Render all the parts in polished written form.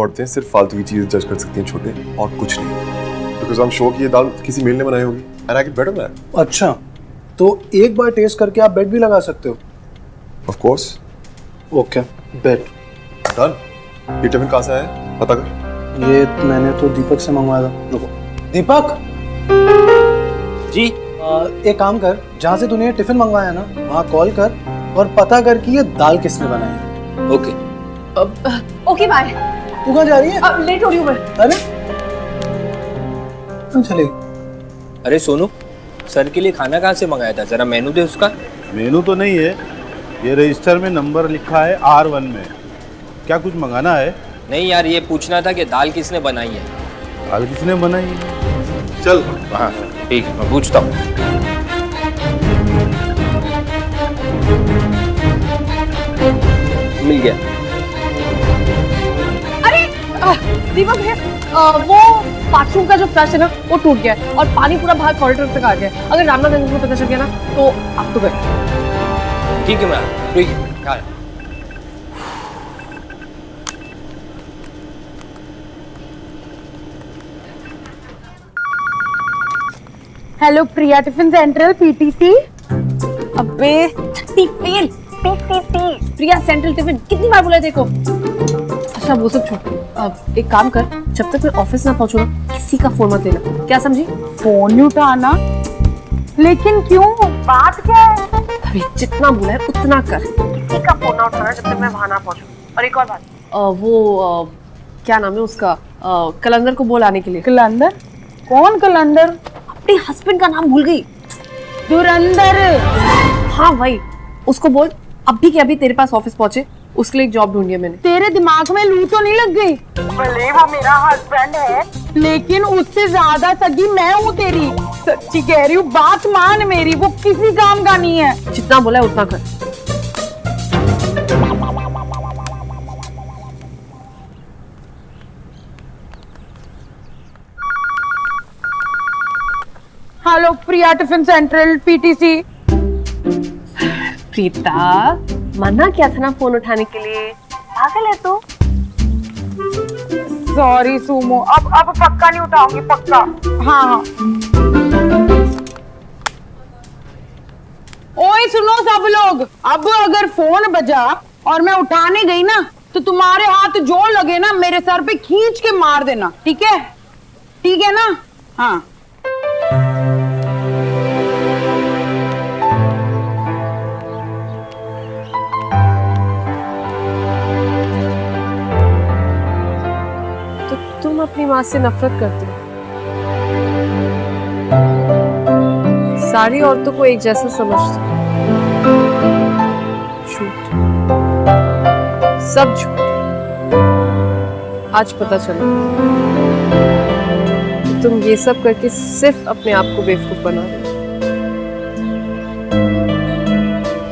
औरतें सिर्फ फालतू की चीजें जज कर सकती हैं छोटे, और कुछ नहीं। बिकॉज आई एम श्योर कि ये दाल किसी मेल ने बनाई होगी and I get bet on that. अच्छा, तो एक बार टेस्ट करके आप बेट भी लगा सकते हो? Of course. Okay, bet done. ये टिफिन कहाँ से आया है पता कर। ये मैंने तो दीपक से मंगवाया था। रुको, दीपक जी। एक काम कर, जहाँ से तूने ये टिफिन मंगवाया ना वहाँ कॉल कर और पता कर कि ये दाल किसने बनाई है। ओके। Okay bye. तू कहाँ जा रही है? अब लेट हो रही हूँ मैं। अरे क्यों चलेगी? अरे सोनू, सर के लिए खाना कहाँ से मंगाया था, जरा मेनू दे उसका। मेनू तो नहीं है, ये रजिस्टर में नंबर लिखा है R1 में। क्या कुछ मंगाना है? नहीं यार, ये पूछना था कि दाल किसने बनाई है। दाल किसने बनाई है? चल। हाँ ठीक है, मैं पूछता हूँ। मिल गया। अरे दीपक भैया, वो बाथरूम का जो फ्लश है ना वो टूट गया है और पानी पूरा बाहर कॉरिडोर तक आ गया है। अगर रामनाथ अंकल को पता चल गया ना तो आप तो गए। ठीक है मैं ठीक है, हाँ। हेलो प्रिया टिफिन सेंट्रल पीटीसी। अबे छत्ती फेल। पीटीसी प्रिया सेंट्रल टिफिन कितनी बार बोला है देखो। अच्छा वो सब छोड़, अब एक काम कर, जब तक मैं ऑफिस ना पहुंचू ना किसी का फोन मत लेना, क्या समझी? फोन नहीं उठाना। लेकिन क्यों, बात क्या है? अबे जितना बोला है उतना कर, किसी का फोन ना उठाना जब तक मैं वहां ना पहुंचूं। और एक और बात, वो क्या नाम है उसका, कलंदर को बोल आने के लिए। कलंदर? कौन कलंदर? अपने हस्बैंड का नाम भूल गई। धुरंधर। हाँ भाई, उसको बोल अभी के अभी तेरे पास ऑफिस पहुंचे, उसके लिए एक जॉब ढूंढी है मैंने। तेरे दिमाग में लू तो नहीं लग गई? भले वो मेरा हस्बैंड है लेकिन उससे ज्यादा सगी मैं हूँ तेरी। सच्ची कह रही हूँ, बात मान मेरी, वो किसी काम का नहीं है। जितना बोला है उतना कर। हेलो प्रिया टिफिन सेंट्रल पीटीसी। प्रीता, मना किया था ना फोन उठाने के लिए, पागल है तू। सॉरी सुमो, अब पक्का नहीं उठाऊंगी, पक्का। हाँ हाँ। ओए सुनो सब लोग, अब अगर फोन बजा और मैं उठाने गई ना तो तुम्हारे हाथ जो लगे ना मेरे सर पे खींच के मार देना, ठीक है? ठीक है ना? हाँ। तुम अपनी माँ से नफरत करते हो, सारी औरतों को एक जैसा समझते हो। झूठ, सब झूठ। आज पता चला कि तुम ये सब करके सिर्फ अपने आप को बेवकूफ बना रहे हो।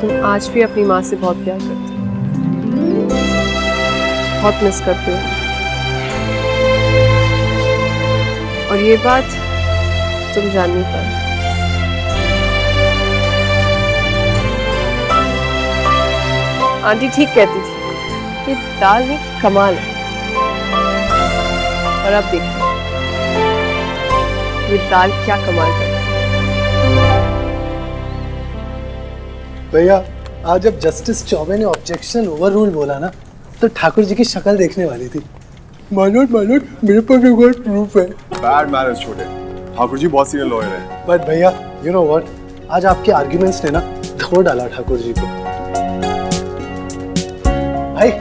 तुम आज भी अपनी माँ से बहुत प्यार करते हो, बहुत मिस करते हो, और ये बात तुम जान नहीं पाए। आंटी ठीक कहती थी, ये दाल में कमाल है, और अब देखो ये दाल क्या कमाल कर। भैया, आज जब जस्टिस चौबे ने ऑब्जेक्शन ओवर रूल बोला ना तो ठाकुर जी की शक्ल देखने वाली थी। मानोट मेरे पास एक और प्रूफ है। बैड मैनर्स छोटे, ठाकुर जी बहुत सीनियर लॉयर हैं। बट भैया, यू नो व्हाट, आज आपके आर्ग्यूमेंट्स ने ना धो डाला ठाकुर जी को। भाई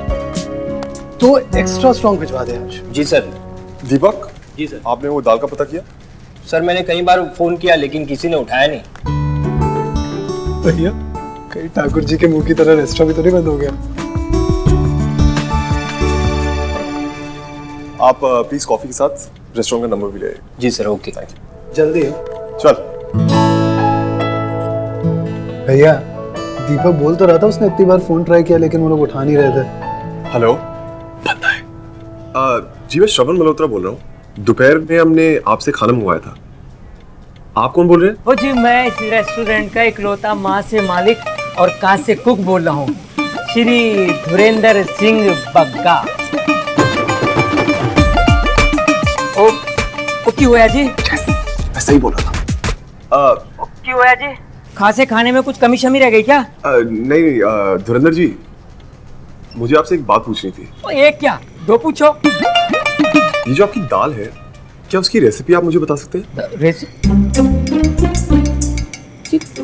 तो एक्स्ट्रा स्ट्रॉन्ग भिजवा दे आज। जी सर। दीपक, जी सर। आपने वो दाल का पता किया? सर मैंने कई बार फोन किया लेकिन किसी ने उठाया नहीं। भैया, कहीं ठाकुर जी के मुंह की तरह रेस्टोरेंट भी तो नहीं बंद हो गया? आप प्लीज कॉफी के साथ रेस्टोरेंट का नंबर भी ले आइए। जी सर, ओके। जल्दी है। चल। भैया, दीपक बोल तो रहा था उसने इतनी बार फोन ट्राई किया लेकिन वो लोग उठा नहीं रहे थे। हेलो, पता है जी, मैं श्रवण मल्होत्रा बोल रहा हूँ। दोपहर में हमने आपसे खाना मंगवाया था। आप कौन बोल रहे हैं? वो जी, मैं इस रेस्टोरेंट का इकलौता माँ से मालिक और का से कुक बोल रहा हूँ, श्री धुरेंद्र सिंह बग्गा। ओके होया जी, मैं सही बोल रहा था। ओके होया जी। खासे खाने में कुछ कमी शमी रह गई क्या? नहीं धुरंधर जी, मुझे आपसे एक बात पूछनी थी। ओ, एक क्या दो पूछो। ये जो आपकी दाल है, क्या उसकी रेसिपी आप मुझे बता सकते हैं?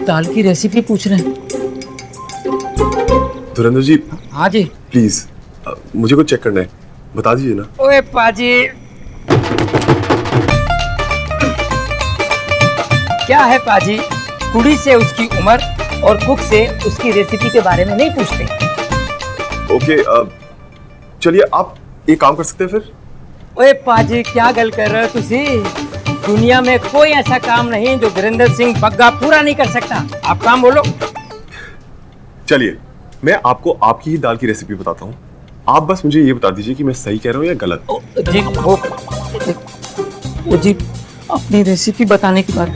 दाल की रेसिपी पूछ रहे हैं? धुरंधर जी हाँ जी। प्लीज मुझे कुछ चेक करना है, बता दीजिए ना। ओए पाजी, क्या है पाजी, कुड़ी से उसकी उम्र और कुक से उसकी रेसिपी के बारे में नहीं पूछते। ओके चलिए आप एक काम कर सकते हैं फिर। ओए पाजी, क्या गल कर रहे हो तुसी? दुनिया में कोई ऐसा काम नहीं जो धुरंधर सिंह बग्गा पूरा नहीं कर सकता। आप काम बोलो। चलिए मैं आपको आपकी ही दाल की रेसिपी बताता हूँ, आप बस मुझे ये बता दीजिए कि मैं सही कह रहा हूँ या गलत। जी वो जी अपनी रेसिपी बताने की बात।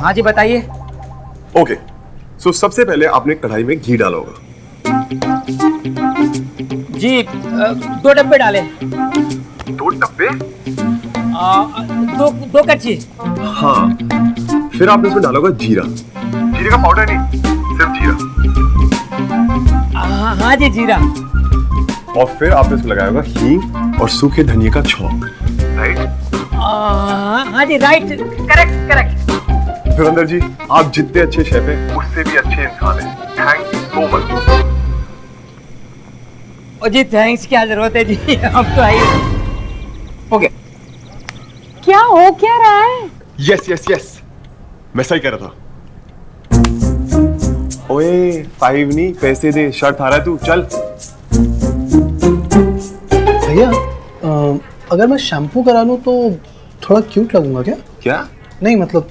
हाँ जी बताइए। ओके सो सबसे पहले आपने कढ़ाई में घी डाला होगा। जी 2 डब्बे डाले। 2 डब्बे? दो कच्ची। हाँ फिर आपने इसमें डाला होगा जीरा। जीरे का पाउडर नहीं, सिर्फ जीरा। हाँ जी जीरा। और फिर आपने इसमें लगाया होगा हींग और सूखे धनिए का छौंक। राइट? हाँ जी राइट, करेक्ट। धुरंधर जी आप जितने अच्छे शेफ हैं उससे भी अच्छे इंसान हैं। Thank you so much. Oh जी थैंक्स क्या जरूरत है जी, अब तो आइए। ओके। क्या हो क्या रहा है? यस मैं सही कह रहा था। ओए 5 नहीं, पैसे दे, शर्ट आ रहा है तू, चल। भैया अगर मैं शैम्पू करा लूँ तो थोड़ा क्यूट लगूंगा क्या? क्या? नहीं मतलब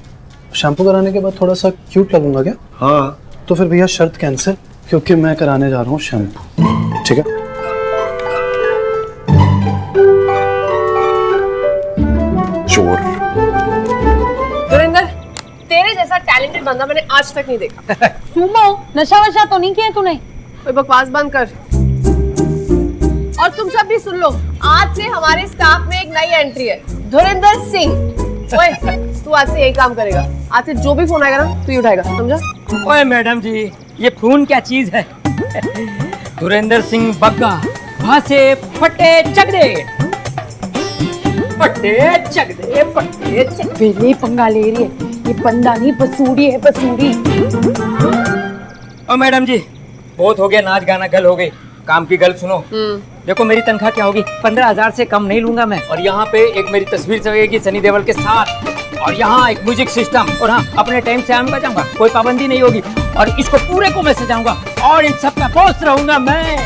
शैम्पू कराने के बाद थोड़ा सा क्यूट लगूंगा क्या? हाँ तो फिर भैया शर्त कैंसिल, क्योंकि मैं कराने जा रहा हूँ शैम्पू। ठीक है? चोर। धुरंधर, तेरे जैसा टैलेंटेड बंदा मैंने आज तक नहीं देखा। सुमो, नशा वशा तो नहीं किया तूने? कोई बकवास बंद कर। और तुम सब भी सुन लो, आज से हमारे स्टाफ में एक नई एंट्री है, धुरंधर सिंह। ओए, तू आज से यही काम करेगा। आज से जो भी फोन आएगा ना तू ही उठाएगा, समझा? ओए मैडम जी, ये फोन क्या चीज है? धुरंधर सिंह बग्गा, वहां से फटे चक दे, फटे चक दे, फटे चक। पहले पंगा ले रही है, ये बंदा नहीं बसूड़ी है, बसूड़ी। ओ मैडम जी, बहुत हो गया नाच गाना, गल हो गई, काम की गल सुनो। देखो मेरी तनख्वाह क्या होगी, 15,000 से कम नहीं लूंगा मैं। और यहाँ पे एक मेरी तस्वीर चलेगी सनी देओल के साथ, और यहाँ एक म्यूजिक सिस्टम, और हाँ अपने टाइम से आऊंगा जाऊंगा, कोई पाबंदी नहीं होगी। और इसको पूरे को मैं सजाऊंगा और इन सब का बॉस रहूंगा मैं।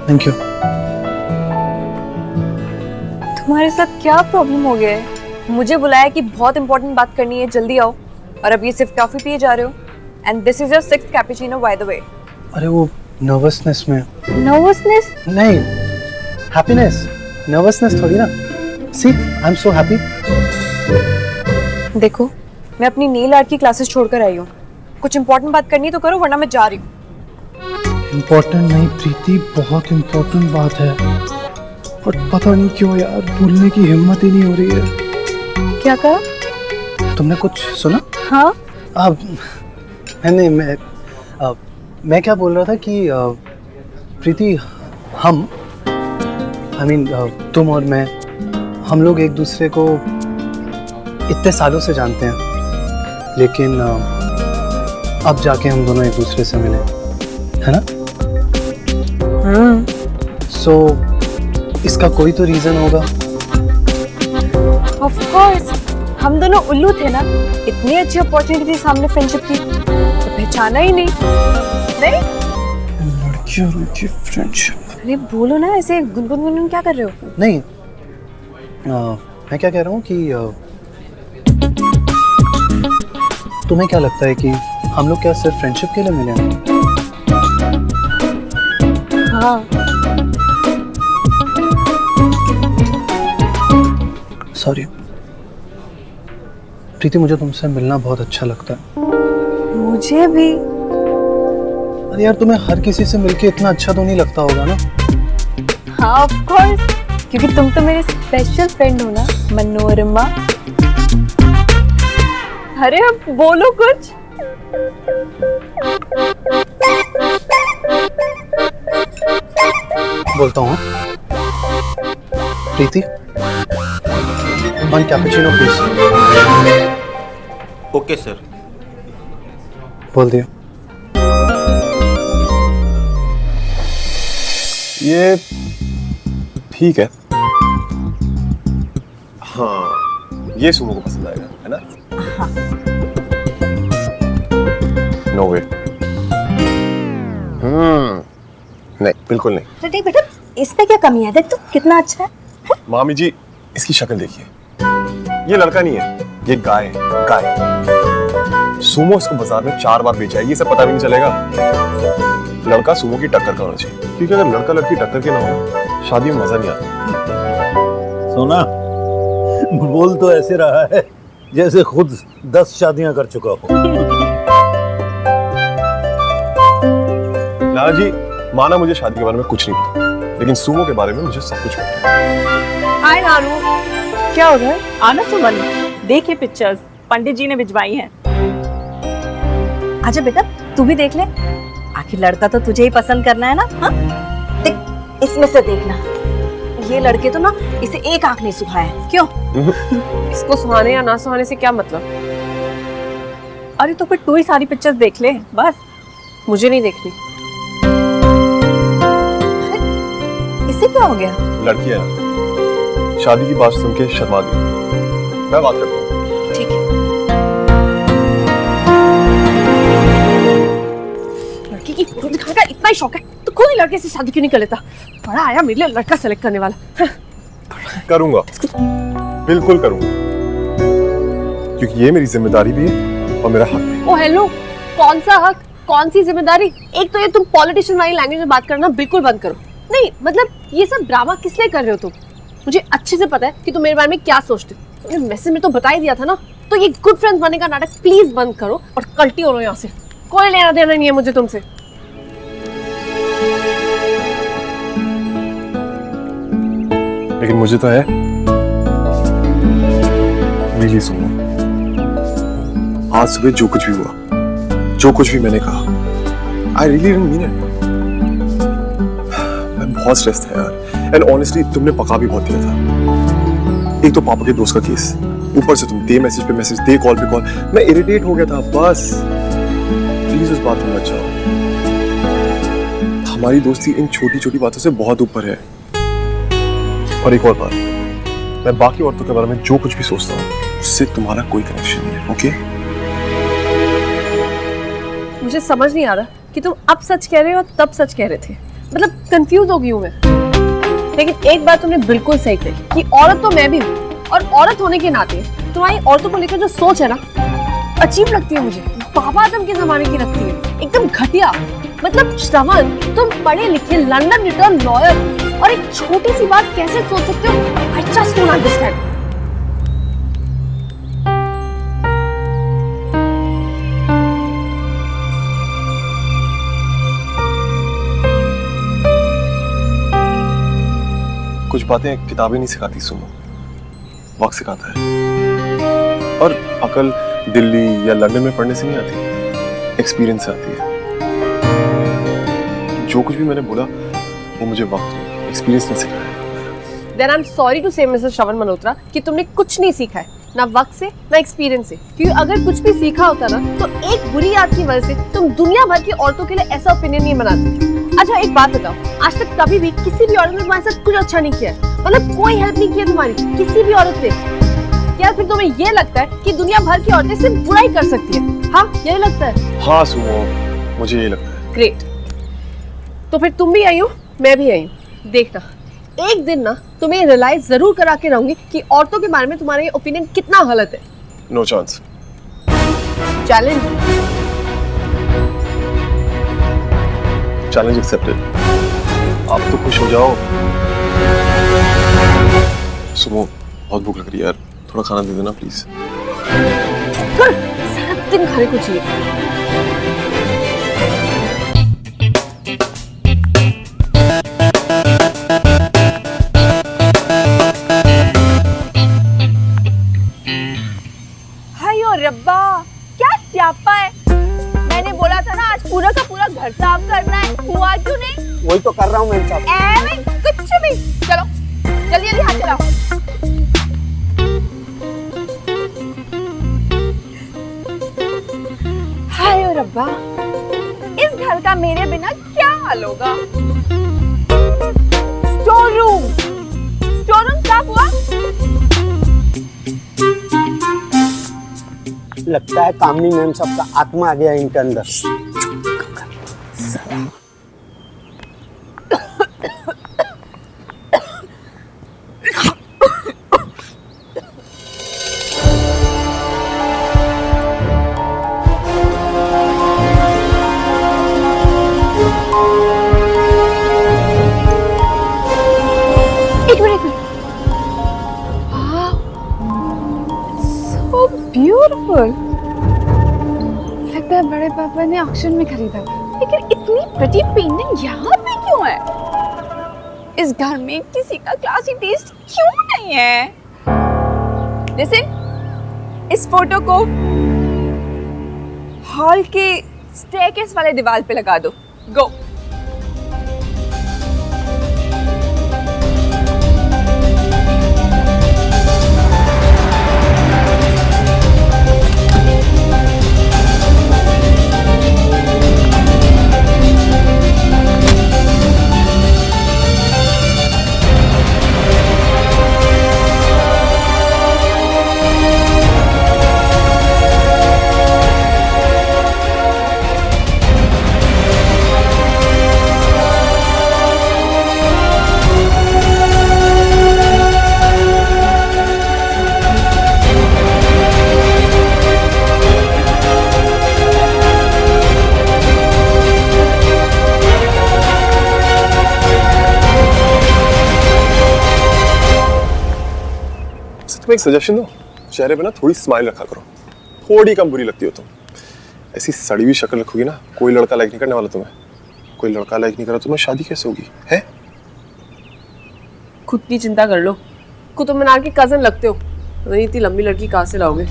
Thank you. तुम्हारे साथ क्या प्रॉब्लम हो गया है? मुझे बुलाया कि बहुत इंपॉर्टेंट बात करनी है, जल्दी आओ, और अब ये सिर्फ टॉफी पिए जा रहे हो। And this is your 6th cappuccino by the way. अरे वो नर्वसनेस में। नर्वसनेस? नहीं, हैप्पीनेस। नर्वसनेस थोड़ी ना। सी आई एम सो हैप्पी। देखो मैं अपनी नेल आर्ट की क्लासेस छोड़कर आई हूँ, कुछ इंपॉर्टेंट बात करनी है तो करो, वरना मैं जा रही हूँ। इम्पोर्टेंट नहीं प्रीति, बहुत इम्पोर्टेंट बात है, और पता नहीं क्यों यार भूलने की हिम्मत ही नहीं हो रही है। क्या कहा? तुमने कुछ सुना? हाँ अब नहीं, मैं क्या बोल रहा था कि प्रीति, हम तुम और मैं, हम लोग एक दूसरे को इतने सालों से जानते हैं, लेकिन अब जाके हम दोनों एक दूसरे से मिले, है ना? सो इसका कोई तो रीजन होगा। ऑफ कोर्स, हम दोनों उल्लू थे ना, इतनी अच्छी अपॉर्चुनिटी थी सामने फ्रेंडशिप की, तो पहचाना ही नहीं। नहीं लड़कियों की फ्रेंडशिप। अरे बोलो ना, ऐसे गुनगुन क्या कर रहे हो? नहीं मैं क्या कह रहा हूँ कि तुम्हें क्या लगता है कि हम लोग क्या सिर्फ फ्रेंडशिप के लिए मिले हैं? हाँ। सॉरी प्रीति, मुझे तुमसे मिलना बहुत अच्छा लगता है। मुझे भी। अरे यार तुम्हें हर किसी से मिलके इतना अच्छा तो नहीं लगता होगा ना? हाँ ऑफ कोर्स, क्योंकि तुम तो मेरे स्पेशल फ्रेंड हो ना मनोरमा। अरे अब बोलो कुछ। बोलता हूँ। Preeti, one cappuccino please. Okay sir. बोल दिया। ये ठीक है। हाँ, ये सुमो को पसंद आएगा, है ना? नो वे। नहीं, बिल्कुल नहीं। तो देख बेटा, इस पे क्या कमी है? देख तो कितना अच्छा है। मामी जी, इसकी शक्ल देखिए। ये लड़का नहीं है, ये गाय है, गाय। सुमो इसको बाजार में 4 बार बेचा है, ये सब पता भी नहीं चलेगा। लड़का सुमो की टक्कर का होना चाहिए, क्योंकि अगर लड़का लड़की टक्कर के ना हो, शादी में मजा नहीं आता। सोना, बोल तो ऐसे रहा है जैसे खुद 10 शादियां कर चुका हो। नाना जी, माना मुझे शादी के बारे में कुछ नहीं पता, लेकिन सुमो के बारे में मुझे सब कुछ पता है। हाय नानू, क्या हो रहा है? आना सुमन, देखिए पिक्चर्स पंडित जी ने भिजवाई हैं। आजा बेटा, तू भी देख ले। आखिर लड़का तो तुझे ही पसंद करना है ना? हाँ? देख, इसमें से देखना। ये लड़के तो ना इसे एक आंख नहीं सुहाया है। क्यों? इसको सुहाने या ना सुहाने से क्या मतलब? अरे तो फिर तू ही सारी पिक्चर्स देख ले बस, मुझे नहीं देखनी। इसे क्या हो गया? लड़की है ना, शादी की बात सुन के शर्मा गई। मैं बात करता हूँ। ठीक है। लड़की की फोटो दिखाने का इतना ही शौक है तो खुद ही लड़के से शादी क्यों नहीं कर लेता? बड़ा आया मेरे लिए लड़का सेलेक्ट करने वाला। करूंगा, बिल्कुल करूंगा, क्योंकि ये मेरी जिम्मेदारी भी है और मेरा हक भी। ओ हेलो, कौन सा हक, कौन सी जिम्मेदारी? एक तो ये तुम पॉलिटिशियन वाली लैंग्वेज में बात करना बिल्कुल बंद करो। नहीं मतलब ये सब ड्रामा किस लिए कर रहे हो तुम? मुझे अच्छे से पता है कि तुम मेरे बारे में क्या सोचते हो। तुमने मैसेज में तो बता ही दिया था ना। तो ये गुड फ्रेंड्स बनने का नाटक प्लीज बंद करो और कल्टी हो लो यहाँ से। कोई लेना देना नहीं है मुझे तुमसे। लेकिन मुझे तो है। रियली सुनो, आज सुबह जो कुछ भी हुआ, जो कुछ भी मैंने कहा, I really didn't mean it. मैं बहुत स्ट्रेस था यार, एंड ऑनेस्टली तुमने पका भी बहुत दिया था। एक तो पापा के दोस्त का केस, ऊपर से तुम दे मैसेज पे मैसेज, दे कॉल पे कॉल। मैं इरिटेट हो गया था। बस प्लीज उस बात में मत जाओ। हमारी दोस्ती इन छोटी छोटी बातों से बहुत ऊपर है। और एक और बात, मैं बाकी औरतों के बारे में जो कुछ भी सोचता हूँ उससे तुम्हारा कोई कनेक्शन नहीं है, ओके? मुझे समझ नहीं आ रहा कि तुम अब सच कह रहे हो और तब सच कह रहे थे। मतलब कंफ्यूज हो गई हूँ मैं। लेकिन एक बात तुमने बिल्कुल सही कही कि औरत तो मैं भी हूँ, और औरत होने के नाते तुम्हारी औरतों को लेकर जो सोच है ना, अजीब लगती है मुझे। बाबा आदम के जमाने की लगती है, एकदम घटिया। मतलब श्रवण, तुम पढ़े लिखे लंदन रिटर्न लॉयर और एक छोटी सी बात कैसे सोच सकते हो? I just don't understand. कुछ बातें किताबें नहीं सिखाती, सुनो, वक्त सिखाता है। और अकल दिल्ली या लंदन में पढ़ने से नहीं आती, एक्सपीरियंस से आती है। जो कुछ भी मैंने बोला वो मुझे वक्त, एक्सपीरियंस ने सिखाया। Then I'm sorry to say mister Shravan Malhotra कि तुमने कुछ नहीं सीखा है, ना वक्त से ना एक्सपीरियंस से। क्योंकि अगर कुछ भी सीखा होता ना तो एक बुरी याद की वजह से तुम दुनिया भर की औरतों के लिए ऐसा ओपिनियन नहीं बनाते। अच्छा एक बात बताओ, आज तक कभी भी किसी भी औरत ने तुम्हारे साथ कुछ अच्छा नहीं किया है? मतलब कोई हेल्प नहीं किया तुम्हारी किसी भी औरत ने? क्या फिर तुम्हें ये लगता है कि दुनिया भर की औरतें सिर्फ बुराई कर सकती है? हाँ यही लगता है? हाँ सुनो, मुझे ये लगता है। ग्रेट, तो फिर तुम भी आई हो, मैं भी आई हूँ। देखना एक दिन ना तुम्हें रियलाइज जरूर करा के रहूंगी कि औरतों के बारे में तुम्हारा ये ओपिनियन कितना गलत है। No chance. Challenge, challenge accepted. आप तो खुश हो जाओ। सुनो, बहुत भूख लग रही है यार, थोड़ा खाना दे देना प्लीज। सारा दिन खाने को चाहिए। हायो रब्बा, क्या स्यापा है। मैंने बोला था ना आज पूरा का पूरा घर साफ करना है, हुआ क्यों नहीं? वही तो कर रहा हूँ मैम साहब। कुछ भी। चलो जल्दी जल्दी हाथ चलाओ। हायो रब्बा, इस घर का मेरे बिना क्या हाल होगा। स्टोर रूम साफ हुआ? लगता है कामनी मैम साहब का आत्मा आ गया इनके अंदर। एक मिनट। So beautiful. लगता है बड़े पापा ने ऑक्शन में खरीदा, लेकिन इतनी प्रिटी पेंटिंग यहाँ पे क्यों है? इस घर में किसी का क्लासी टेस्ट क्यों नहीं है? लिसन, इस फोटो को हॉल के स्टेयरकेस वाले दीवार पे लगा दो। गो। तुम्हें एक सजेशन दो, चेहरे पे ना थोड़ी स्माइल रखा करो, थोड़ी कम बुरी लगती हो तुम। ऐसी सड़ी हुई शक्ल रखोगी ना, कोई लड़का लाइक नहीं करने वाला तुम्हें। कोई लड़का लाइक नहीं करा तुम्हें, शादी कैसे होगी है? खुद की चिंता कर लो, कुतुब मीनार की कजन लगते हो, इतनी लंबी लड़की कहाँ से लाओगे?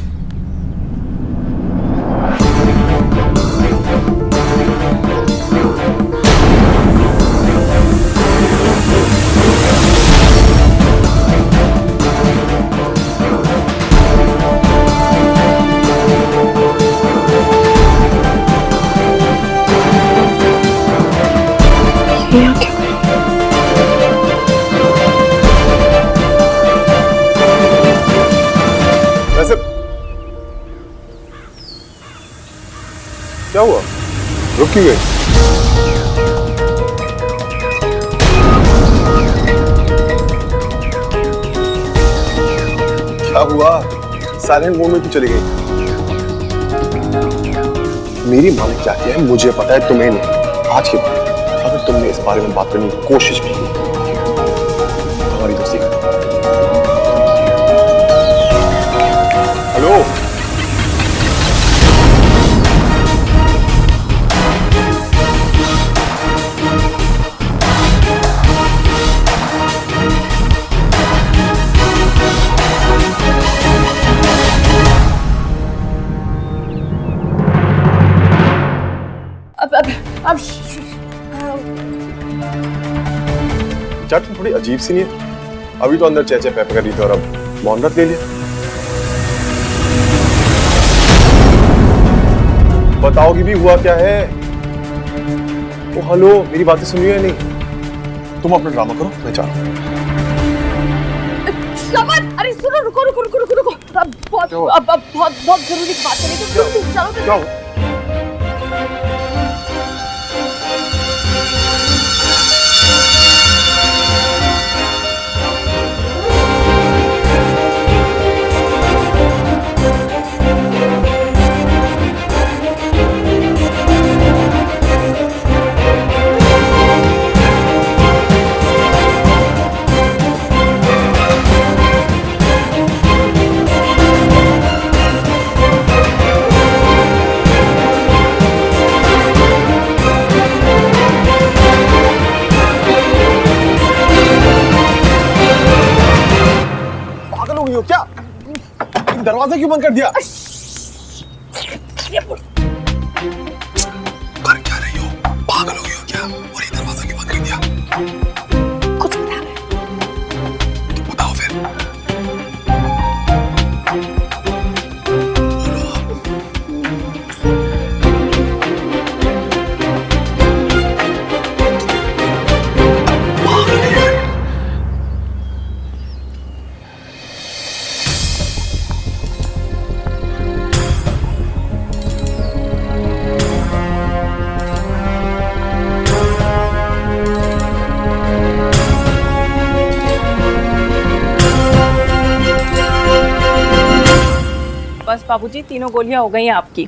वैसे क्या हुआ, रुक क्यों गए? क्या हुआ, साइलेंट मोड में क्यों चली गई? मेरी माँ ने क्या किया है मुझे पता है, तुम्हें नहीं। आज के बाद अगर तुमने इस बारे में बात करने की कोशिश भी की, हमारी दोस्ती खत्म। हेलो, अब चार तुम थोड़ी अजीब सी नहीं है? अभी तो अंदर चेचे पे कर रही थी और अब मौन रख ले लिया। बताओगी भी हुआ क्या है? ओ हेलो, मेरी बातें सुन रही है नहीं? तुम अपना ड्रामा करो, मैं चाहता हूँ। समझ, अरे सुनो, रुको रुको रुको रुको रुको, अब बहुत जरूरी बात करेंगे। चलो क्या? नहीं हो क्या? दरवाजा क्यों बंद कर दिया? कर क्या रही हो? पागल हो गई हो क्या? और ये दरवाजा क्यों बंद कर दिया? कुछ बता रहे तो बताओ फिर। बस बाबूजी, तीनों गोलियां हो गई हैं आपकी।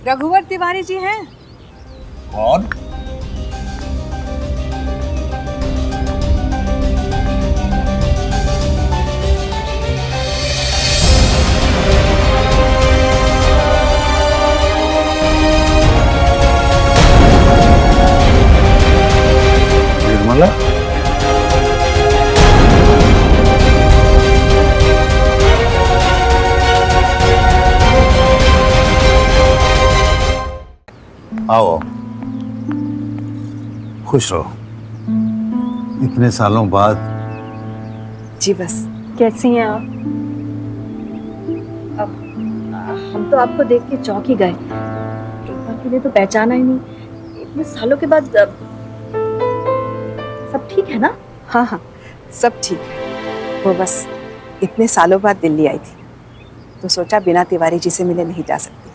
रघुवर तिवारी जी हैं? कौन? निर्मला? आओ, खुश रहो। इतने सालों बाद। जी बस। कैसी हैं आप? अब हम तो आपको देख के चौंक ही गए, एक बार के लिए तो पहचाना ही नहीं। इतने सालों के बाद सब ठीक है ना? हाँ हाँ, सब ठीक है। वो बस इतने सालों बाद दिल्ली आई थी तो सोचा बिना तिवारी जी से मिले नहीं जा सकती।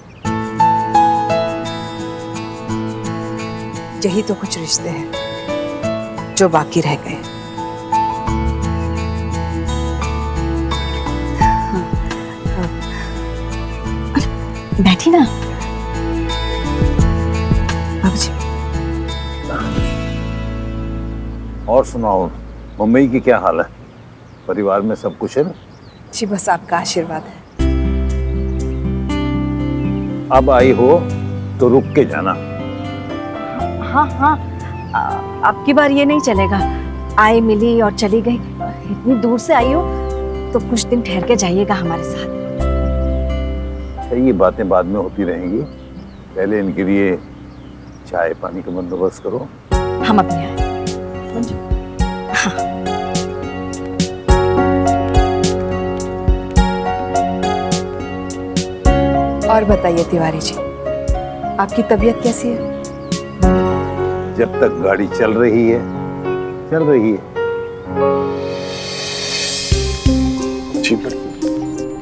यही तो कुछ रिश्ते हैं जो बाकी रह गए। बैठी ना बाबूजी। और सुनाओ, मम्मी की क्या हाल है? परिवार में सब कुछ है ना? जी बस आपका आशीर्वाद है। अब आई हो तो रुक के जाना। हाँ हाँ, आपकी बार ये नहीं चलेगा। आई मिली और चली गई। इतनी दूर से आई हो तो कुछ दिन ठहर के जाइएगा हमारे साथ। अच्छा, ये बातें बाद में होती रहेंगी, पहले इनके लिए चाय पानी का बंदोबस्त करो। हम अभी आए। हाँ। और बताइए तिवारी जी, आपकी तबीयत कैसी है? जब तक गाड़ी चल रही है, चल रही है। ठीक है,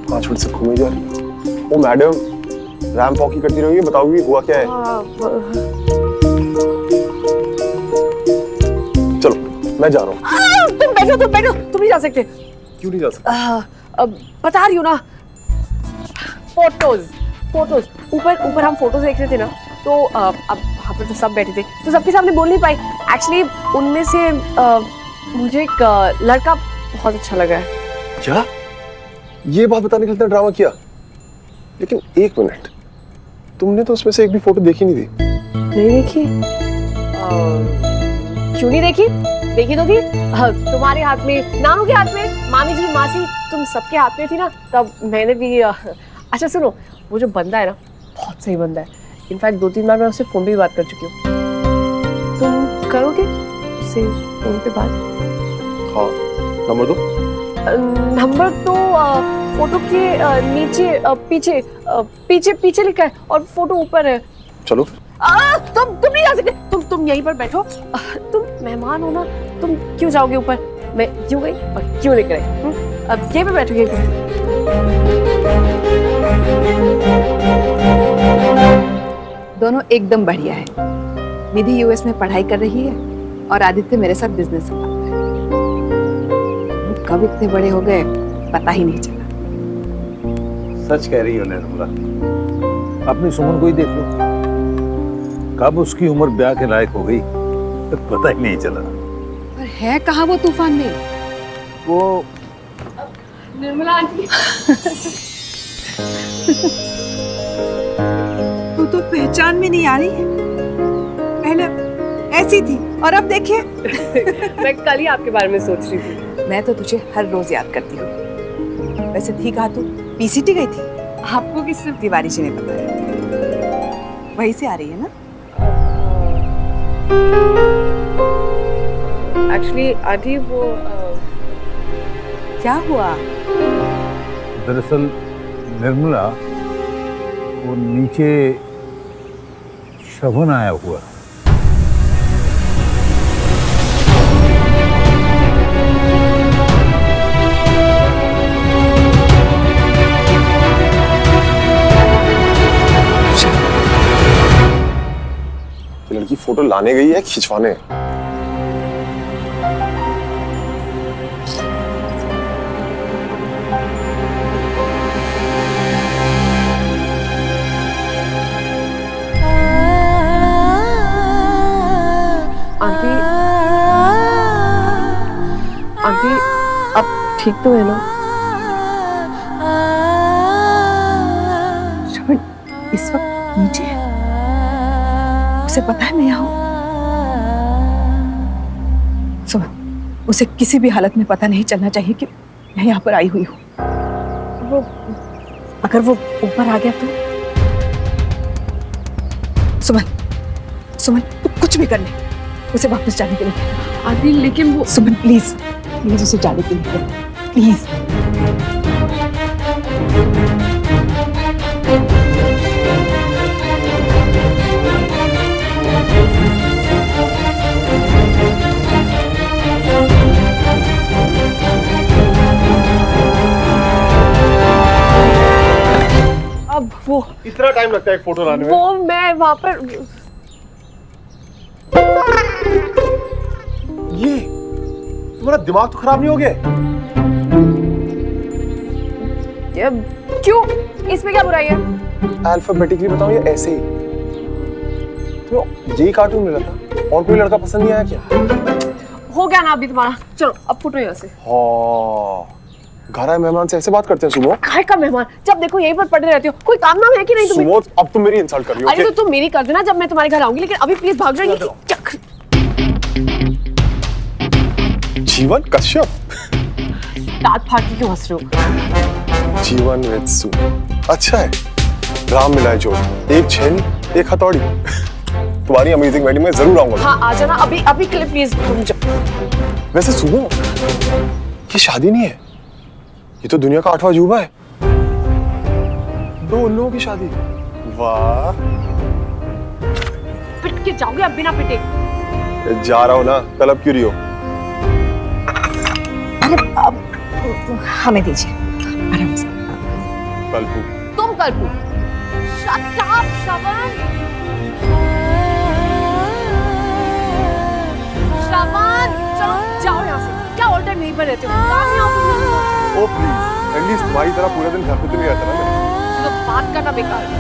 5 मिनट से घूमे जा रही है। ओ मैडम, रैंप वॉक करती रहोगी, बताओगी हुआ क्या है? चलो मैं जा रहा हूँ। तुम बैठो, तुम नहीं जा सकते। क्यों नहीं जा सकते? बता रही हूँ ना। फोटोज ऊपर हम फोटोज देख रहे थे ना, तो अब वहाँ पर तो सब बैठे थे, तो सबके सामने बोल नहीं पाई। एक्चुअली उनमें से मुझे एक लड़का बहुत अच्छा लगा है। क्या? ये बात बताने के लिए ड्रामा किया? लेकिन एक मिनट, तुमने तो उसमें से एक भी फोटो देखी नहीं थी। नहीं देखी? क्यों नहीं देखी? देखी तो थी। तुम्हारे हाथ में, नानू के हाथ में, मामी जी, मासी, तुम सबके हाथ में थी ना, तब मैंने भी अच्छा सुनो, वो जो बंदा है ना, बहुत सही बंदा है। इनफैक्ट 2-3 बार मैं उससे फोन पे भी बात कर चुकी हूँ। तुम करोगे उससे फोन पे बात? हाँ, नंबर दो। नंबर तो फोटो के नीचे पीछे लिखा है और फोटो ऊपर है। चलो तुम नहीं जा सकते। तुम यहीं पर बैठो। तुम मेहमान हो ना, तुम क्यों जाओगे ऊपर? मैं क्यों गई और क्यों लेकर आई? अब यहीं पे बैठो, यहीं पे। दोनों एकदम बढ़िया है। निधि यूएस में पढ़ाई कर रही है और आदित्य मेरे साथ बिजनेस संभाल रहा है। कब इतने बड़े हो गए पता ही नहीं चला। सच कह रही हो निर्मला, अपनी सुमन को ही देख लो, कब उसकी उम्र ब्याह के लायक हो गई तो पता ही नहीं चला। पर है कहाँ वो तूफान में? वो निर्मला आंटी। तू तो पहचान में नहीं आ रही है। पहले ऐसी थी और अब देखिए। मैं कल ही आपके बारे में सोच रही थी। मैं तो तुझे हर रोज याद करती हूँ। वैसे थी कहाँ तू? पीसीटी गई थी? आपको किस सिर्फ तिवारी जी ने बताया? वहीं से आ रही है ना? एक्चुअली आदि वो क्या हुआ? दरअसल निर्मला, वो नीचे शवन आया हुआ। ये लड़की फोटो लाने गई है खिंचवाने? आंटी आंटी अब ठीक तो है ना? श्रवण इस वक्त नीचे है, उसे पता है मैं यहाँ हूँ। सुन, उसे किसी भी हालत में पता नहीं चलना चाहिए कि मैं यहाँ पर आई हुई हूँ। वो अगर वो ऊपर आ गया तो? सुमन, सुमन तू कुछ भी कर ले, उसे वापस जाने के लिए कहना। आंटी लेकिन वो सुमन प्लीज, प्लीज उसे जाने के लिए कहना, प्लीज। अब वो इतना टाइम लगता है एक फोटो लाने में? वो मैं वहां पर ये तुम्हारा दिमाग तो खराब नहीं हो गया? क्यों? इसमें क्या बुराई है? अल्फाबेटिकली बताऊं या ऐसे ही? तो यही कार्टून मिला था और कोई लड़का पसंद नहीं आया क्या? हो गया ना अभी तुम्हारा, चलो अब फुटो यहाँ से। हाँ, घर आए मेहमान से ऐसे बात करते हैं सुबह? काय का मेहमान? जब देखो यहीं पर पड़े रहते हो, कोई काम नाम है कि नहीं तुम्हें? सुबह अब तुम मेरी इंसल्ट कर रही हो। अरे तो तुम मेरी कर देना जब मैं तुम्हारे घर आऊंगी, लेकिन अभी प्लीज भाग जाइए। जीवन कश्यप? दांत फाड़ के क्यों हंस रहे हो? जीवन विद सु अच्छा है, राम मिलाए जोड़, एक छेनी एक हथौड़ी। तुम्हारी अमेजिंग वेडिंग में जरूर आऊंगा। हाँ आ जाना अभी, अभी के लिए प्लीज तुम जाओ। वैसे सुनो, ये शादी नहीं है, ये तो दुनिया का 8वां अजूबा है। 2 उल्लुओं की शादी। वाह, पिट के जाओगे अब बिना पिटे? जा रहा हो ना, तलब क्यों रही हो? अरे अब हमें दीजिए आराम से। कल्पू, तुम कल्पू। शट अप श्रवण। श्रवण चलो जाओ यहाँ से। क्या ऑल टाइम यहीं पर रहते हो? काम नहीं ऑफिस में? ओ प्लीज, एटलीस्ट तुम्हारी तरह पूरे दिन घर पे तो नहीं रहता ना मैं। तो बात करना बेकार है।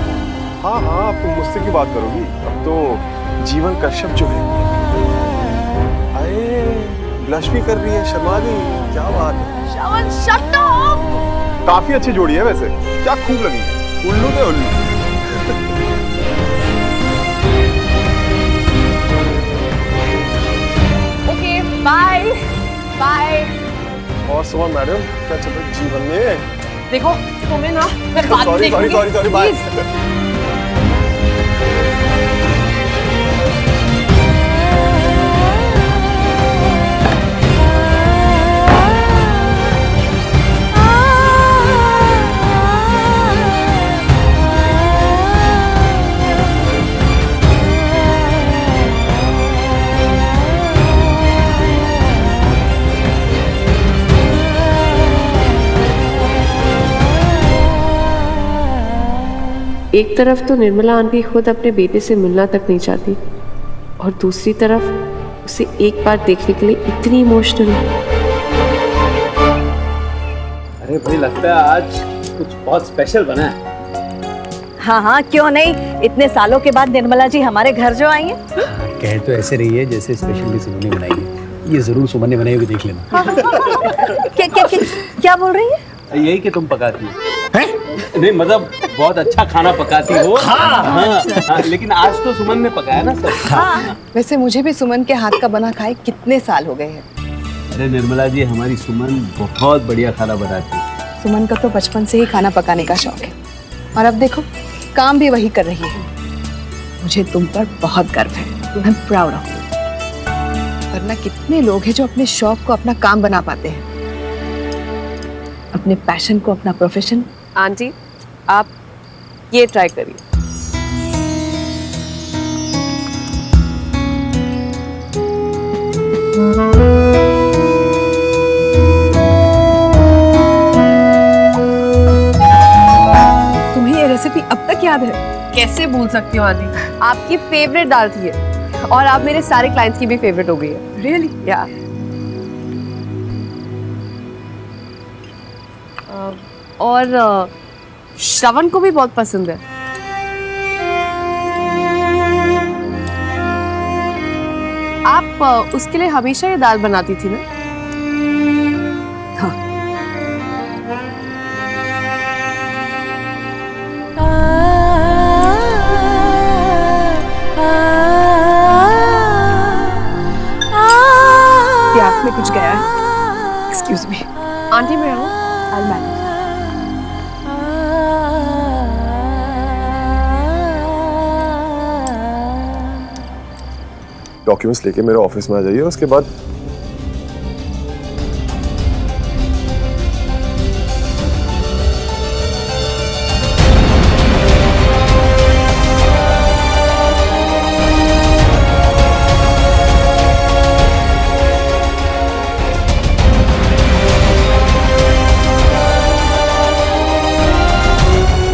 हाँ हाँ, अब तुम मुझसे की बात करोगी? अब तो जीवन कश्यप जो है, अरे ब्लश भी कर रही है, शर्मा गई, क्या बात है। श्रवण शट अप। काफी अच्छी जोड़ी है वैसे, क्या खूब लगी, उल्लू थे उल्लू। Okay bye bye. और सुमन मैडम, क्या चल रहा है जीवन में? देखो तुम्हें ना मैं बाद में सॉरी देखूंगी। Sorry sorry bye. एक तरफ तो निर्मला आंटी खुद अपने बेटे से मिलना तक नहीं चाहती, और दूसरी तरफ उसे एक बार देखने के लिए इतनी इमोशनल। अरे भाई, लगता है आज कुछ बहुत स्पेशल बना है। हाँ हाँ क्यों नहीं, इतने सालों के बाद निर्मला जी हमारे घर जो आई हैं। कह तो ऐसे रही है जैसे स्पेशल डिश सुमन ने बनाई है। ये जरूर सुमन ने बनाई होगी, देख लेना। क्या बोल रही है? यही कि तुम पकाती हो। नहीं मतलब बहुत अच्छा खाना पकाती हो। हाँ, लेकिन आज तो सुमन ने पकाया ना सब। वैसे मुझे भी सुमन के हाथ का बना खाए कितने साल हो गए हैं। अरे निर्मला जी, हमारी सुमन बहुत बढ़िया खाना बनाती है। सुमन का तो बचपन से ही खाना पकाने का शौक है और अब देखो काम भी वही कर रही है। मुझे तुम पर बहुत गर्व है। I am proud of you. वरना कितने लोग हैं जो अपने शौक को अपना काम बना पाते हैं, अपने पैशन को अपना प्रोफेशन। आंटी आप ये ट्राई करिए। तुम्हें ये रेसिपी अब तक याद है? कैसे भूल सकती हूँ आंटी, आपकी फेवरेट दाल थी ये और आप मेरे सारे क्लाइंट्स की भी फेवरेट हो गई है। रियली? या और श्रवण को भी बहुत पसंद है। आप उसके लिए हमेशा ये दाल बनाती थी ना? हाँ। आँख में कुछ गया है। Excuse me. आंटी मैं हूँ। I'll manage. डॉक्यूमेंट्स लेके मेरे ऑफिस में आ जाइए, उसके बाद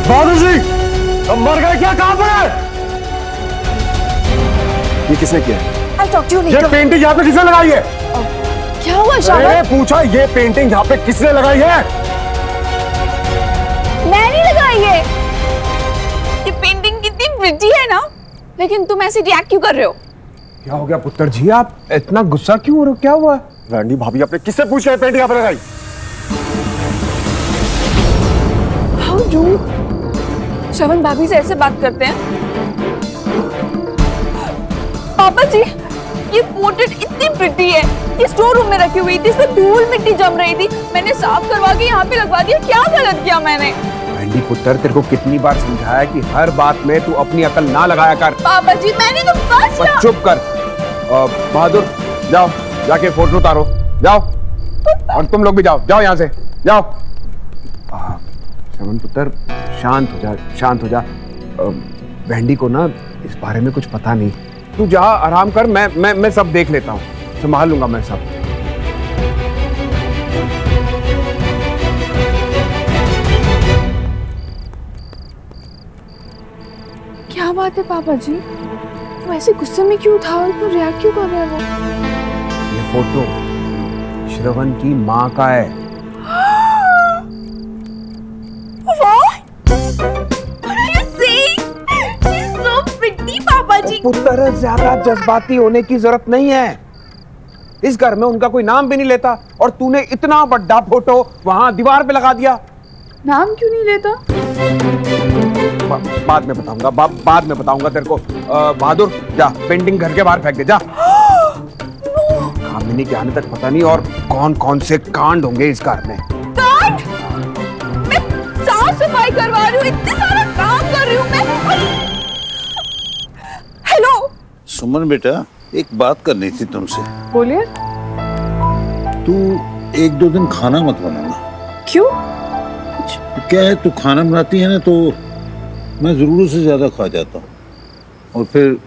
बहादुर जी, अब मर गए क्या? कहां पर है? ये किसने किया है? I'll talk to you ये later. पेंटिंग यहाँ पे किसने लगाई है? क्या हुआ अरे श्रावण? पूछा, ये पेंटिंग यहाँ पे किसने लगाई है? मैं नहीं लगाई है। ये पेंटिंग कितनी प्रिटी है ना, लेकिन तुम ऐसे रिएक्ट क्यों कर रहे हो? क्या हो गया पुत्र जी, आप इतना गुस्सा क्यों हो रहे हो? क्या हुआ? वैंडी भाभी, आपने किससे पूछ के पेंटिंग यहाँ पे लगाई? How rude! श्रवण भाभी से ऐसे बात करते हैं? पापा जी, ये पोर्ट्रेट इतनी प्रिटी है, ये स्टोर रूम में रखी हुई थी, इसमें धूल मिट्टी जम रही थी, मैंने साफ करवा के यहाँ पे लगवा दिया। क्या गलत किया मैंने? वैंडी पुत्र, तेरे को कितनी बार समझाया कि हर बात में तू अपनी अकल ना लगाया कर। पापा जी, मैंने तो बस बस चुप कर। बहादुर, जाओ जाके फोटो उतारो, जाओ। और तुम लोग भी जाओ, जाओ यहाँ से, जाओ। श्रवण पुत्र, शांत हो जा, शांत हो जा। वैंडी को ना इस बारे में कुछ पता नहीं। तू जा, आराम कर, मैं सब देख लेता हूँ, संभाल लूंगा मैं सब। क्या बात है पापा जी, तुम ऐसे गुस्से में क्यों था और तुम रिएक्ट क्यों कर रहे हो? ये फोटो श्रवण की माँ का है। पापा जी, पुत्र, ज्यादा जज्बाती होने की जरूरत नहीं है। इस घर में उनका कोई नाम भी नहीं लेता और तूने इतना बड़ा फोटो वहां दीवार पे लगा दिया। नाम क्यों नहीं लेता? बाद में बताऊंगा, बाद में बताऊंगा तेरे को। बहादुर, जा पेंटिंग घर के बाहर फेंक दे, जा। कामिनी के आने तक पता नहीं और कौन कौन से कांड होंगे इस घर में। कांड? मैं साफ सफाई करवा रही हूँ, इतने सारा काम कर रही हूँ मैं। हेलो सुमन बेटा, एक बात करनी थी तुमसे। बोलिए। तू एक दो दिन खाना मत बनाना। क्यों? क्या है, तू खाना बनाती है ना तो मैं जरूरत से ज्यादा खा जाता हूँ और फिर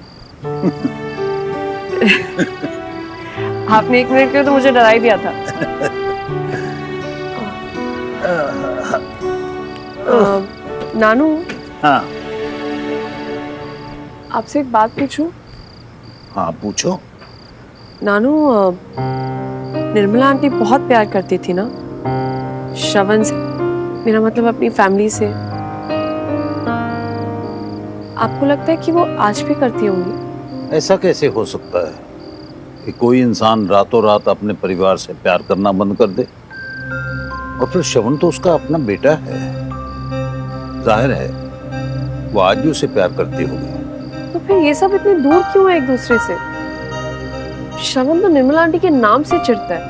आपने 1 मिनट के लिए तो मुझे डरा ही दिया था। नानू, हाँ आपसे एक बात पूछूं? हाँ पूछो। नानू, निर्मला आंटी बहुत प्यार करती थी ना श्रवण से, मेरा मतलब अपनी फैमिली से। आपको लगता है कि वो आज भी करती होंगी? ऐसा कैसे हो सकता है कि कोई इंसान रातों रात अपने परिवार से प्यार करना बंद कर दे? और फिर श्रवण तो उसका अपना बेटा है, जाहिर है वो आज भी उसे प्यार करती होगी। तो फिर ये सब इतनी दूर क्यों है एक दूसरे से? श्रवण तो निर्मला आंटी के नाम से चिढ़ता है।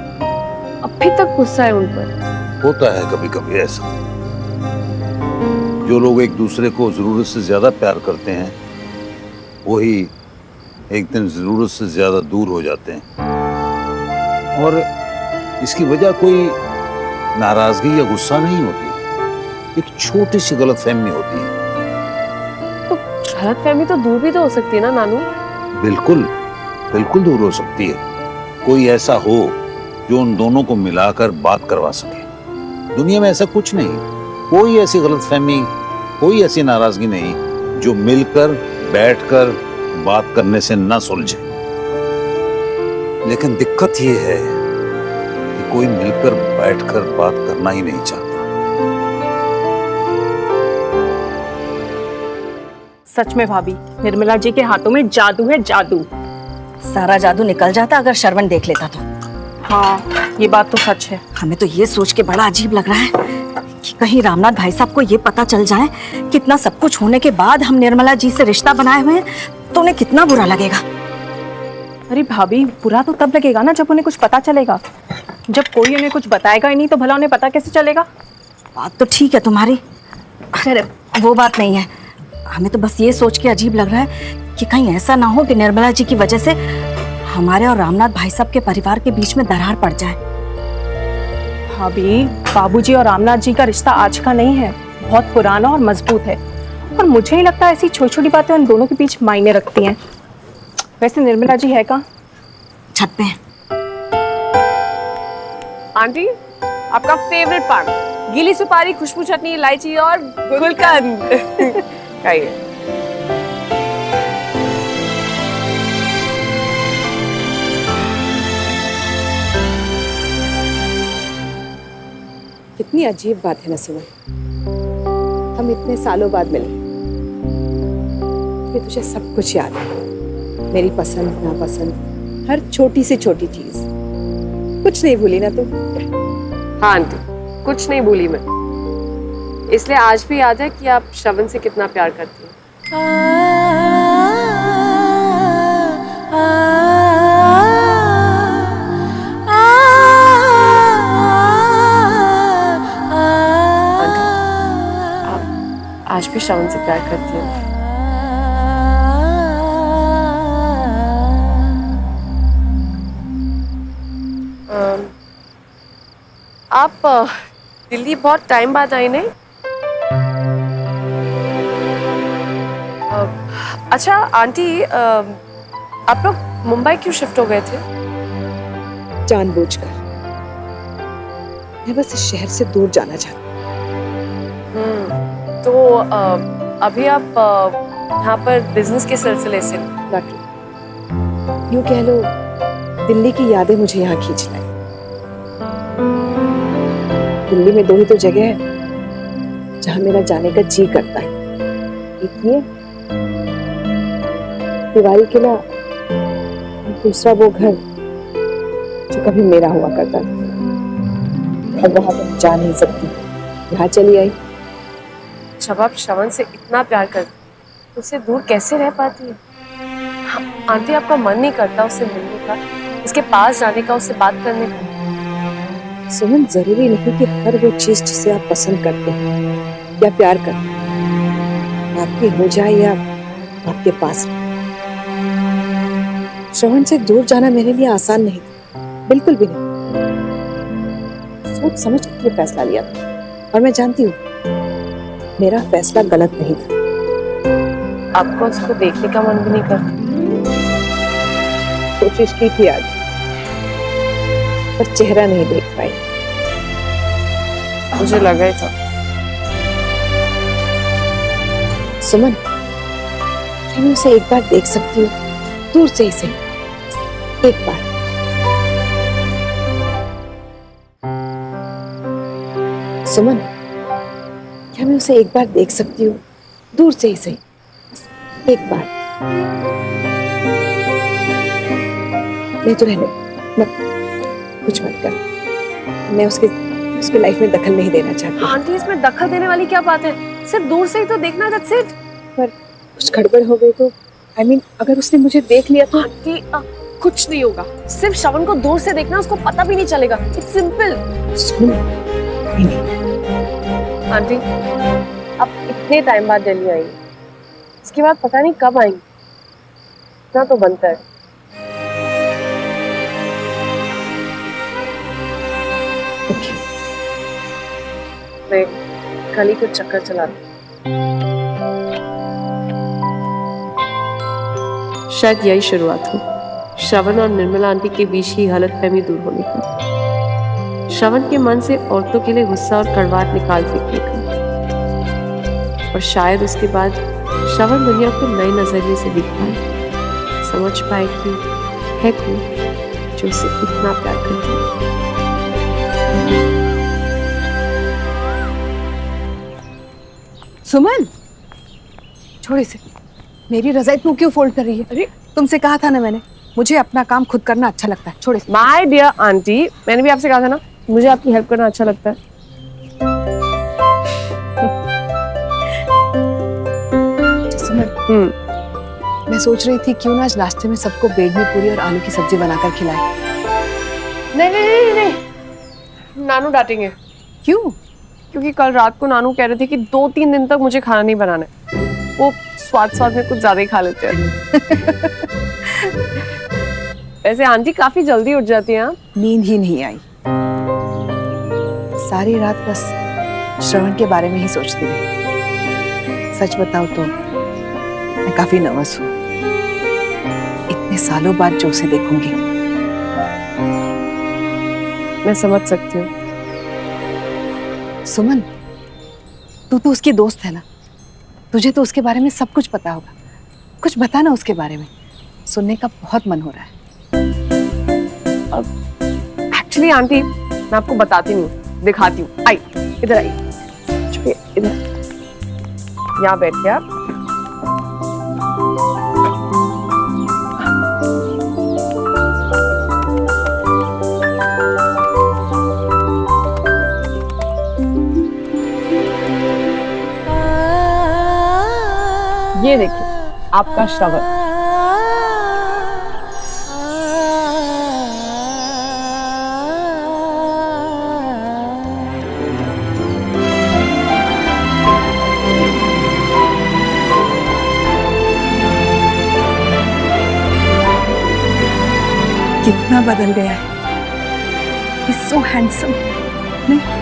अभी तक गुस्सा है उन पर। होता है कभी कभी ऐसा। जो लोग एक दूसरे को जरूरत से ज्यादा प्यार करते हैं वही एक दिन जरूरत से ज्यादा दूर हो जाते हैं। और इसकी वजह कोई नाराजगी या गुस्सा नहीं होती, एक छोटी सी गलतफहमी होती है। तो गलतफहमी तो दूर भी तो हो सकती है ना नानू? बिल्कुल बिल्कुल दूर हो सकती है। कोई ऐसा हो जो उन दोनों को मिलाकर बात करवा सके। दुनिया में ऐसा कुछ नहीं, कोई ऐसी गलतफहमी, कोई ऐसी नाराजगी नहीं जो मिलकर बैठकर बात करने से न सुलझे। लेकिन दिक्कत ये है कि कोई मिलकर बैठकर बात करना ही नहीं चाहता। सच में भाभी, निर्मला जी के हाथों में जादू है, जादू। सारा जादू निकल जाता अगर श्रवण देख लेता तो। हाँ, ये बात तो सच है। हमें तो ये सोच के बड़ा अजीब लग रहा है कि कहीं रामनाथ भाई साहब को ये पता चल जाए कि इतना सब कुछ होने के बाद हम निर्मला जी से रिश्ता बनाए हुए हैं, तो उन्हें कितना बुरा लगेगा। अरे भाभी, बुरा तो तब लगेगा ना जब उन्हें कुछ पता चलेगा। जब कोई उन्हें कुछ बताएगा ही नहीं तो भला उन्हें पता कैसे चलेगा? बात तो ठीक है तुम्हारी, अरे वो बात नहीं है। हमें तो बस ये सोच के अजीब लग रहा है कि कहीं ऐसा ना हो कि निर्मला जी की वजह से हमारे और रामनाथ भाई साहब के परिवार के बीच में दरार पड़ जाए। भाभी, बाबूजी और रामनाथ जी का रिश्ता आज का नहीं है, बहुत पुराना और मजबूत है। और मुझे ही लगता है ऐसी छोटी छोटी बातें उन दोनों के बीच मायने रखती हैं। वैसे निर्मला जी है कहाँ? छत पे। आंटी, आपका फेवरेट पान, गीली सुपारी, खुशबू चटनी, इलायची और गुलकंद। खाइए। कितनी अजीब बात है ना सुमन, हम इतने सालों बाद मिले, फिर तुझे सब कुछ याद है, मेरी पसंद नापसंद, हर छोटी से छोटी चीज। कुछ नहीं भूली ना तुम? हाँ आंटी, कुछ नहीं भूली मैं। इसलिए आज भी याद है कि आप श्रवण से कितना प्यार करती हैं। आज भी श्रवण से प्यार करती हूँ। आप दिल्ली बहुत टाइम बाद आई नहीं? अच्छा आंटी, आप लोग मुंबई क्यों शिफ्ट हो गए थे? जानबूझकर। मैं बस इस शहर से दूर जाना चाहती हूँ। तो अभी आप यहाँ पर बिजनेस के सिलसिले से? यूँ कह लो, दिल्ली की यादें मुझे यहाँ खींच लाई। दिल्ली में दो ही तो जगह है जहाँ मेरा जाने का जी करता है, एक ये तिवारी किला, दूसरा वो घर जो कभी मेरा हुआ करता था। अब वहां पर जा नहीं सकती, यहाँ चली आई। जब आप श्रवण से इतना प्यार करती तो उससे दूर कैसे रह पाती है? आंटी, आपका मन नहीं करता उससे मिलने का, उसके पास जाने का, उससे बात करने का? सुमन, जरूरी नहीं कि हर वो चीज जिसे आप पसंद करते हैं या प्यार करते हैं आपकी हो जाए या आपके पास। श्रवण से दूर जाना मेरे लिए आसान नहीं था, बिल्कुल भी नहीं। सोच समझ के ये फैसला लिया था और मैं जानती हूँ मेरा फैसला गलत नहीं था। आपको उसको देखने का मन भी नहीं करता? कोशिश की थी आज, पर चेहरा नहीं देख पाई। मुझे लगा ही था। सुमन, क्या मैं उसे एक बार देख सकती हूँ, दूर से ही सही, एक बार? सुमन, क्या मैं उसे एक बार देख सकती हूँ, दूर से ही सही, एक बार? नहीं तो रहने, मत, कुछ मत कर। मैं उसके लाइफ में दखल नहीं देना चाहती। आंटी, इसमें दखल देने वाली क्या बात है? सिर्फ दूर से ही तो देखना, that's it। पर कुछ गड़बड़ हो गई तो, I mean, अगर उसने मुझे देख लिया तो? आंटी, कुछ नहीं होगा, सिर्फ श्रवण को दूर से देखना, उसको पता भी नहीं चलेगा। It's simple. आंटी अब इतने टाइम बाद दिल्ली आई, इसके बाद पता नहीं कब आएंगी, इतना तो बनता है। मैं कल ही कुछ चक्कर चला रही। शायद यही शुरुआत हो श्रवण और निर्मला आंटी के बीच की गलतफहमी दूर होने की, श्रवण के मन से औरतों के लिए गुस्सा और कड़वाहट निकाल फेंकने का, और शायद उसके बाद श्रवण दुनिया को नए नजरिए से देख पाए, समझ पाए कि है कोई जो उसे इतना प्यार करती है। सुमन, छोड़ इसे। मेरी रजाई तू क्यों फोल्ड कर रही है? अरे तुमसे कहा था ना मैंने, मुझे अपना काम खुद करना अच्छा लगता है। छोड़ इसे। माय डियर आंटी, मैंने भी आपसे कहा था ना, मुझे आपकी हेल्प करना अच्छा लगता है। सुमन, मैं सोच रही थी क्यों ना आज नाश्ते में सबको बेडमी पूरी और आलू की सब्जी बनाकर खिलाए। नहीं नहीं नहीं नहीं, नानू डांटेंगे। क्यों? क्योंकि कल रात को नानू कह रहे थे कि 2-3 दिन तक मुझे खाना नहीं बनाना है, वो स्वाद में कुछ ज्यादा ही खा लेते हैं। वैसे आंटी काफी जल्दी उठ जाती हैं। नींद ही नहीं आई, सारी रात बस श्रवण के बारे में ही सोचती रही। सच बताओ तो मैं काफी नर्वस हूँ, इतने सालों बाद जो उसे देखूंगी। मैं समझ सकती हूँ। सुमन, तू तो उसकी दोस्त है ना, तुझे तो उसके बारे में सब कुछ पता होगा। कुछ बता ना उसके बारे में, सुनने का बहुत मन हो रहा है। एक्चुअली आंटी मैं आपको बताती नहीं हूँ, दिखाती हूँ। आई इधर आई, इधर यहाँ बैठिए आप। ये देखिए आपका श्रवण। कितना बदल गया है। He's so handsome, नहीं?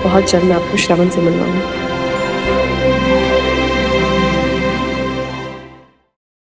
बहुत जल्द मैं आपको श्रवण से मिलवाऊंगी।